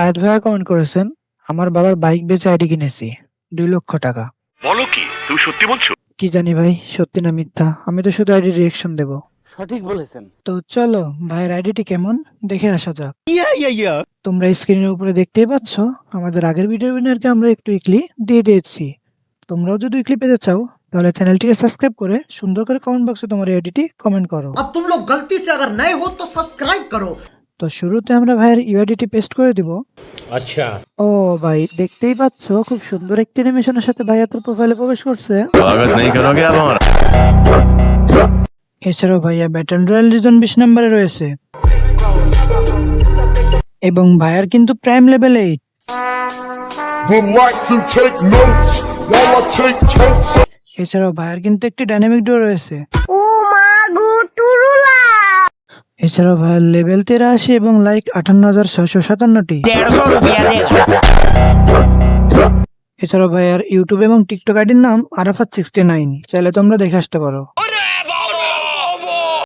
আয়াত ভাইয়া কমেন্ট করেছেন, আমার বাবার বাইক বেচে আইডি কিনেছি 2 লক্ষ টাকা। বলো কি, তুমি সত্যি বলছো? কি জানি ভাই, সত্যি না মিথ্যা, আমি তো শুধু আইডি রিয়েকশন দেব। সঠিক বলেছেন। তো চলো ভাইয়ের আইডিটি কেমন দেখে আসা যাক। তোমরা স্ক্রিনের উপরে দেখতেই পাচ্ছ, আমাদের আগের ভিডিও উইনারকে আমরা একটু উইকলি দিয়ে দিয়েছি। তোমরাও যদি উইকলি পেতে চাও তাহলে চ্যানেলটিকে সাবস্ক্রাইব করে সুন্দর করে কমেন্ট বক্সে তোমার আইডিটি কমেন্ট করো। अब तुम लोग गलती से अगर नए हो तो सब्सक्राइब करो। তো শুরুতে আমরা ভাইয়ের ইউআইডিটি পেস্ট করে দিব। अच्छा ও ভাই, দেখতেই পাচ্ছ খুব সুন্দর একটি অ্যানিমেশনের সাথে ভাইয়া তোর প্রোফাইলে প্রবেশ করছে। स्वागत नहीं करोगे आप हमारा? এছাড়াও ভাইয়া ব্যাটল রয়্যাল রিজন 20 নম্বরে রয়েছে এবং ভাইয়ার কিন্তু prime level 8। Would like to take notes while I take totes. এছাড়াও ভাইয়ার কিন্তু একটি ডাইনামিক ডুও রয়েছে। এছাড়াও ভাইয়ার লেভেল 83 এবং লাইক 58,657টি। এছাড়াও ভাইয়ার ইউটিউব এবং টিকটক আইডির নাম আরাফাত 69, চাইলে তোমরা দেখে আসতে পারো।